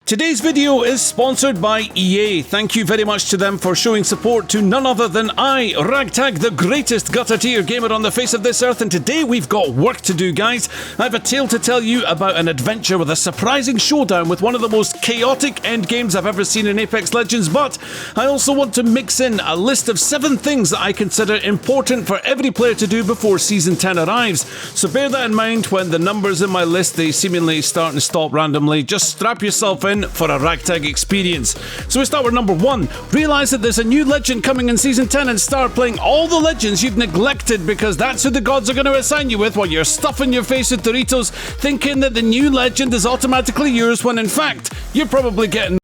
Today's video is sponsored by EA. Thank you very much to them for showing support to none other than I, Ragtag, the greatest gutter tier gamer on the face of this earth, and today we've got work to do, guys. I have a tale to tell you about an adventure with a surprising showdown with one of the most chaotic endgames I've ever seen in Apex Legends, but I also want to mix in a list of 7 things that I consider important for every player to do before Season 10 arrives. So bear that in mind when the numbers in my list, they seemingly start and stop randomly. Just strap yourself in for a Ragtag experience. So we start with number 1. Realise that there's a new legend coming in Season 10 and start playing all the legends you've neglected, because that's who the gods are going to assign you with while you're stuffing your face with Doritos thinking that the new legend is automatically yours when in fact you're probably getting...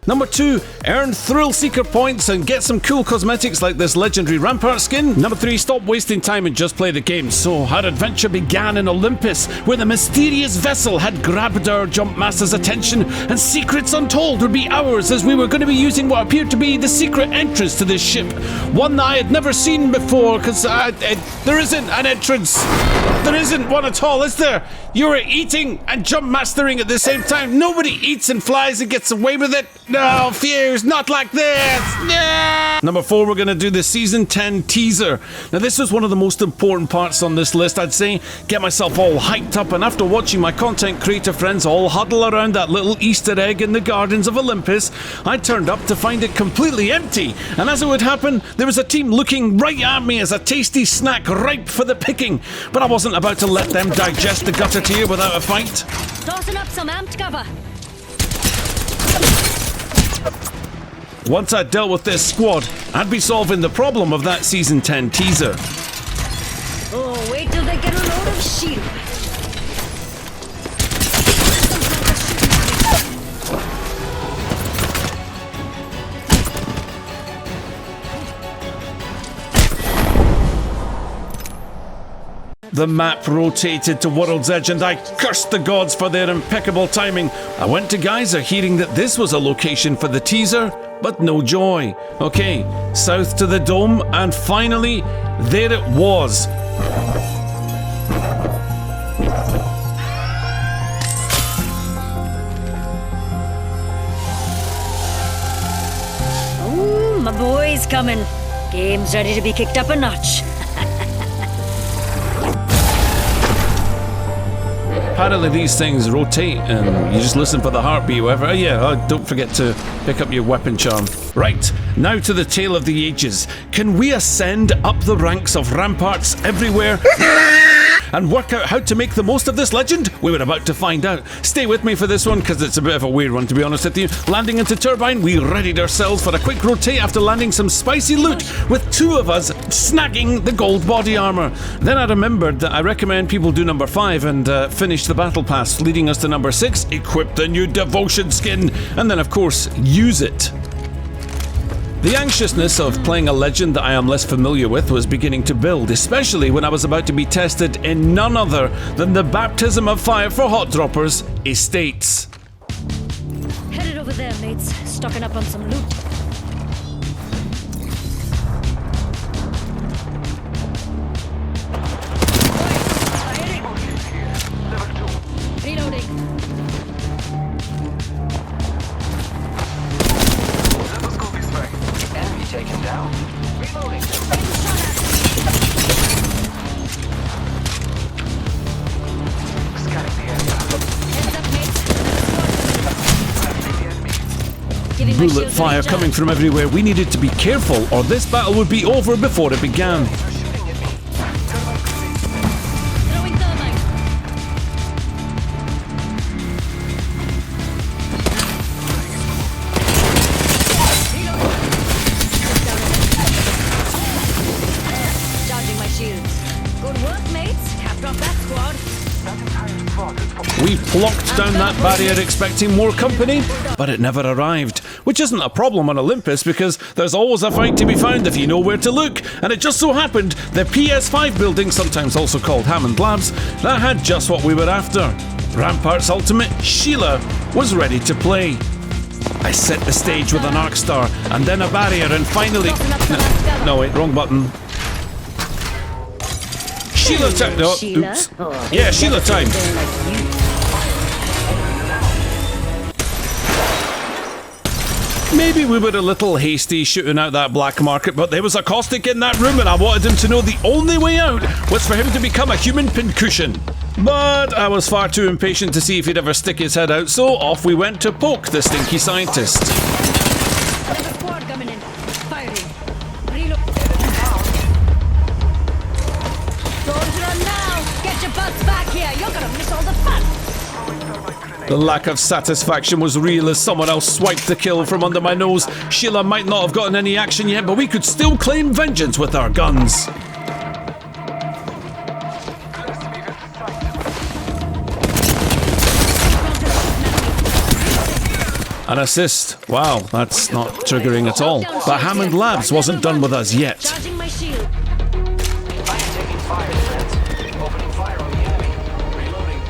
Number 2, earn Thrill Seeker points and get some cool cosmetics like this legendary Rampart skin. Number 3, stop wasting time and just play the game. So our adventure began in Olympus, where the mysterious vessel had grabbed our jump master's attention, and secrets untold would be ours as we were going to be using what appeared to be the secret entrance to this ship. One that I had never seen before, because there isn't an entrance. There isn't one at all, is there? You were eating and jump mastering at the same time. Nobody eats and flies and gets away with it. No, Fuse, not like this! Yeah! Number 4, we're going to do the Season 10 teaser. Now, this was one of the most important parts on this list, I'd say. Get myself all hyped up, and after watching my content creator friends all huddle around that little Easter egg in the gardens of Olympus, I turned up to find it completely empty. And as it would happen, there was a team looking right at me as a tasty snack ripe for the picking. But I wasn't about to let them digest the gutter tier without a fight. Tossing up some amped cover. Once I'd dealt with this squad, I'd be solving the problem of that Season 10 teaser. Oh, wait till they get a load of shield. The map rotated to World's Edge and I cursed the gods for their impeccable timing. I went to Geyser hearing that this was a location for the teaser, but no joy. Okay, south to the dome, and finally, there it was. Ooh, my boy's coming. Game's ready to be kicked up a notch. Apparently these things rotate and you just listen for the heartbeat, whatever. Don't forget to pick up your weapon charm. Right, now to the tale of the ages. Can we ascend up the ranks of ramparts everywhere and work out how to make the most of this legend? We were about to find out. Stay with me for this one, because it's a bit of a weird one, to be honest with you. Landing into Turbine, we readied ourselves for a quick rotate after landing some spicy loot, with 2 of us snagging the gold body armor. Then I remembered that I recommend people do number 5 and finish the battle pass, leading us to number 6, equip the new devotion skin, and then of course, use it. The anxiousness of playing a legend that I am less familiar with was beginning to build, especially when I was about to be tested in none other than the baptism of fire for hot droppers, Estates. Headed over there, mates. Stocking up on some loot. Reloading. Enemy taken down. Reloading. Scanning the area. Heads up, mates. Bullet fire coming from everywhere. We needed to be careful or this battle would be over before it began. Throwing thermite. Charging my shields. Good work, mates. Capped off that squad. We plonked down that barrier expecting more company, but it never arrived. Which isn't a problem on Olympus, because there's always a fight to be found if you know where to look. And it just so happened the PS5 building, sometimes also called Hammond Labs, that had just what we were after. Rampart's ultimate, Sheila, was ready to play. I set the stage with an arc star, and then a barrier, and finally... No, wait, wrong button. Sheila time. No, oops. Yeah, Sheila time. Maybe we were a little hasty shooting out that black market, but there was a caustic in that room and I wanted him to know the only way out was for him to become a human pincushion. But I was far too impatient to see if he'd ever stick his head out, so off we went to poke the stinky scientist. There's a squad coming in. Firing. Reload. Don't run now. Get your butts back here. You're gonna miss all the fun. The lack of satisfaction was real as someone else swiped the kill from under my nose. Sheila might not have gotten any action yet, but we could still claim vengeance with our guns. An assist. Wow, that's not triggering at all. But Hammond Labs wasn't done with us yet. Charging my shield. I am taking fire, friends. Opening fire on the enemy. Reloading.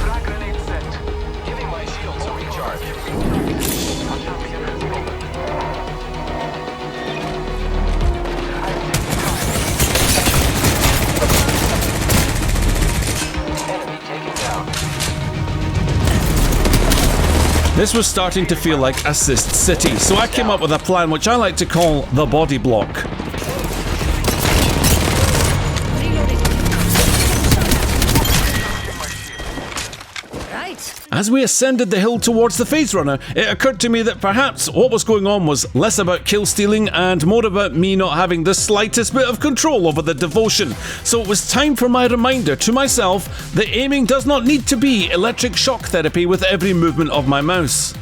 Frag grenade set. Giving my shields a recharge. Enemy taken down. This was starting to feel like Assist City, so I came up with a plan which I like to call the body block. Reloading. Right. As we ascended the hill towards the Phase Runner, it occurred to me that perhaps what was going on was less about kill stealing and more about me not having the slightest bit of control over the devotion. So it was time for my reminder to myself that aiming does not need to be electric shock therapy with every movement of my mouse.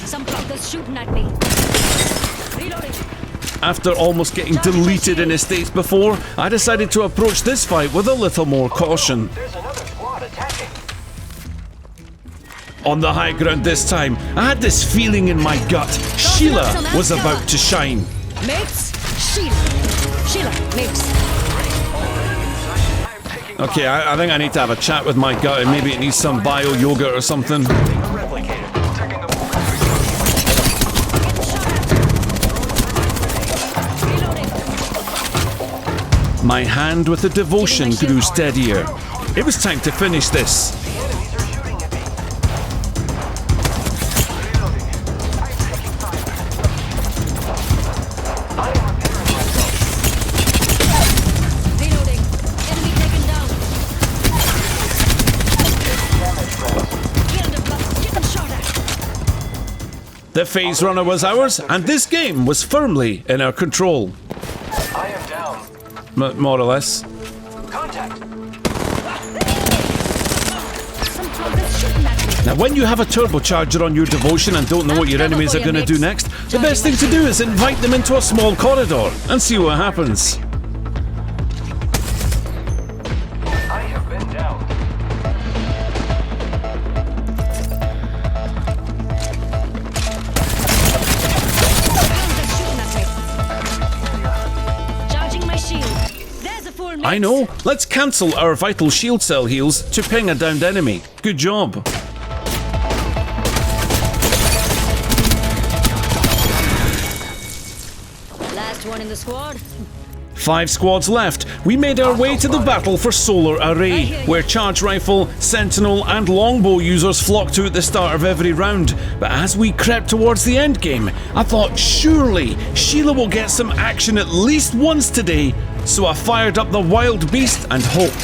Some fuckers shooting at me. Reloading. After almost getting deleted in estates before, I decided to approach this fight with a little more caution. There's another squad attacking. On the high ground this time, I had this feeling in my gut. Sheila was about to shine. Mates. Sheila. Sheila. Mates. Okay, I think I need to have a chat with my gut and maybe it needs some bio yoga or something. Replicator. Taking the move. Reloading. My hand with the devotion grew steadier. It was time to finish this. The enemies are shooting at me. Reloading. I'm taking fire. I am repairing myself. Reloading. Enemy taken down. Damage, friends. Killed a block. Getting shot at. The Phase Runner was ours, and this game was firmly in our control. I am down. More or less. Contact. Some fuckers shooting at me. Now, when you have a turbocharger on your devotion and don't know what your enemies are going to do next, the best thing to do is invite them into a small corridor and see what happens. I have been down. Fuckers shooting at me. Charging my shield. There's a full mate. I know. Let's cancel our vital shield cell heals to ping a downed enemy. Good job. Last one in the squad. 5 squads left. We made our way to the battle for Solar Array, where charge rifle, sentinel, and longbow users flocked to at the start of every round. But as we crept towards the end game, I thought surely Sheila will get some action at least once today. So I fired up the wild beast and hoped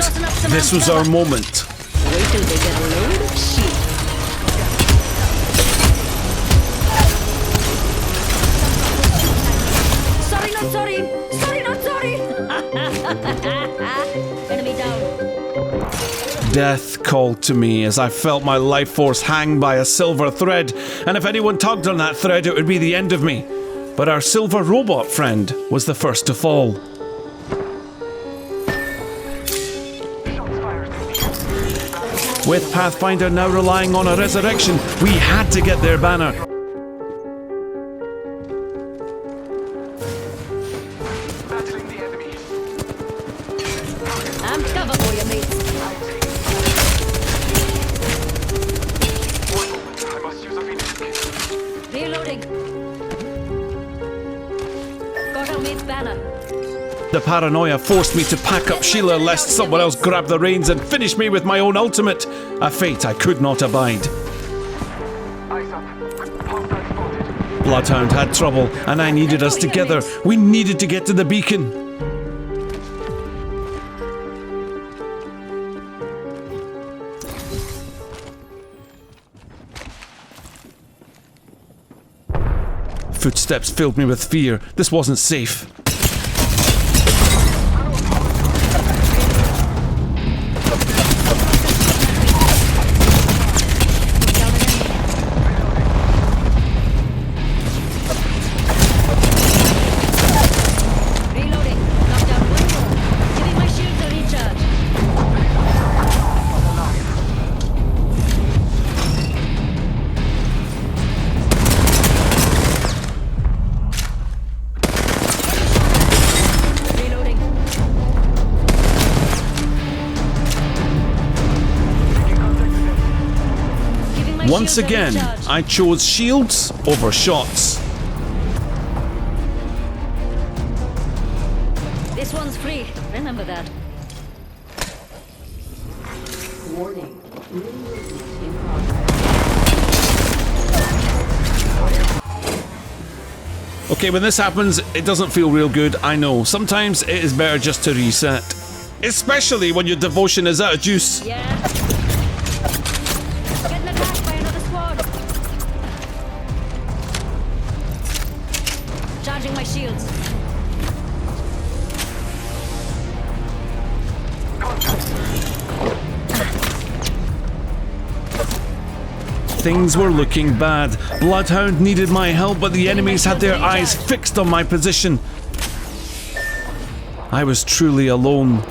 this was our moment. Wait till they get a load of shit. Sorry, not sorry. Sorry, not sorry. Enemy down. Death called to me as I felt my life force hang by a silver thread, and if anyone tugged on that thread, it would be the end of me. But our silver robot friend was the first to fall. With Pathfinder now relying on a resurrection, we had to get their banner. Battling the enemy. I'm cover for you, mates. I must use a phoenix kit. Reloading. Got our mate's banner. The paranoia forced me to pack up Sheila lest someone else grab the reins and finish me with my own ultimate, a fate I could not abide. Bloodhound had trouble, and I needed us together. We needed to get to the beacon. Footsteps filled me with fear. This wasn't safe. Once again, I chose shields over shots. This one's free. Remember that. Warning. Okay, when this happens, it doesn't feel real good, I know. Sometimes it is better just to reset. Especially when your devotion is out of juice. Yeah. Getting attacked by another squad. Charging my shields. Things were looking bad. Bloodhound needed my help, but the enemies had their eyes fixed on my position. I was truly alone.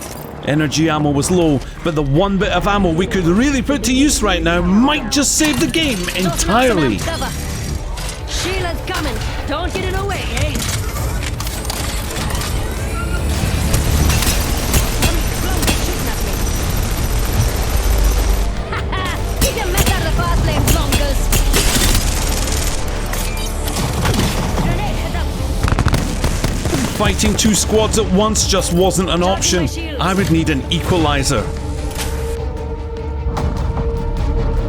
Energy ammo was low, but the one bit of ammo we could really put to use right now might just save the game entirely. Sheila's coming. Don't get in her way, eh? Keep your mess out of the fast lane, blonkers. Grenade, heads up. Fighting two squads at once just wasn't an option. I would need an equalizer.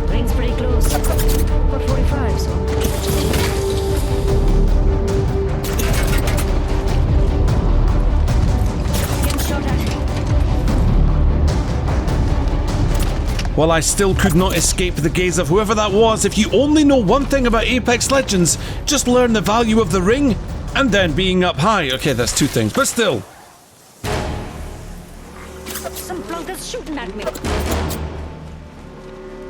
Ring's pretty close. Got 45, so. Getting shot at. While I still could not escape the gaze of whoever that was, if you only know one thing about Apex Legends, just learn the value of the ring and then being up high. Okay, that's two things, but still. Some blonkers shooting at me.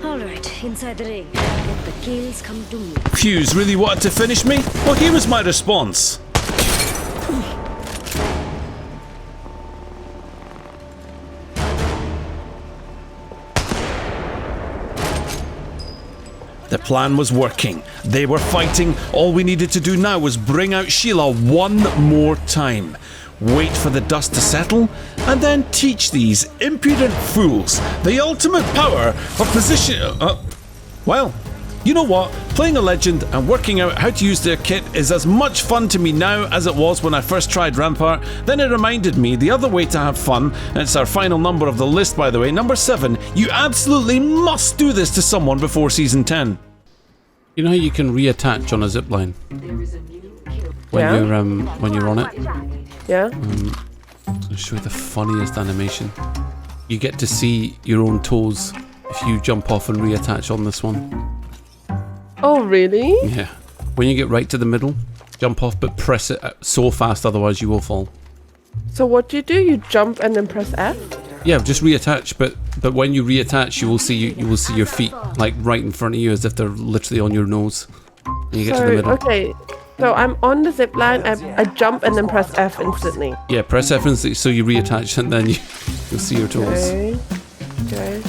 Alright, inside the ring. Let the kills come to me. Fuse really wanted to finish me? Well, here was my response. The plan was working. They were fighting. All we needed to do now was bring out Sheila one more time. Wait for the dust to settle, and then teach these impudent fools the ultimate power of position... well, you know what? Playing a legend and working out how to use their kit is as much fun to me now as it was when I first tried Rampart. Then it reminded me the other way to have fun, and it's our final number of the list, by the way, number 7. You absolutely must do this to someone before Season 10. You know how you can reattach on a zipline? When you're on it? Yeah. I'll show you the funniest animation. You get to see your own toes if you jump off and reattach on this one. Oh, really? Yeah. When you get right to the middle, jump off, but press it so fast, otherwise you will fall. So what do? You jump and then press F? Yeah, just reattach, but when you reattach, you will see your feet like right in front of you, as if they're literally on your nose. And you get to the middle. Okay. So I'm on the zip line. I jump and then press F instantly. Yeah, press F instantly, so you reattach, and then you'll see your toes. Okay. Okay.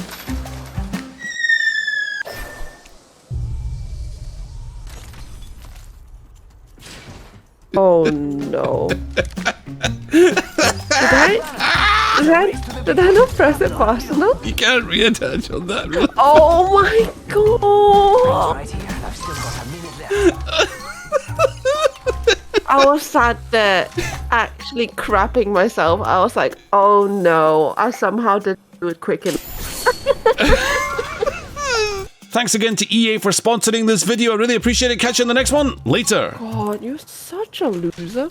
Oh no. Did I not press it fast enough? You can't reattach on that. Really. Oh my god. Right here. I've still got a minute left. I was sad that actually crapping myself. I was like, oh no, I somehow didn't do it quick enough. Thanks again to EA for sponsoring this video. I really appreciate it. Catch you in the next one. Later. God, you're such a loser.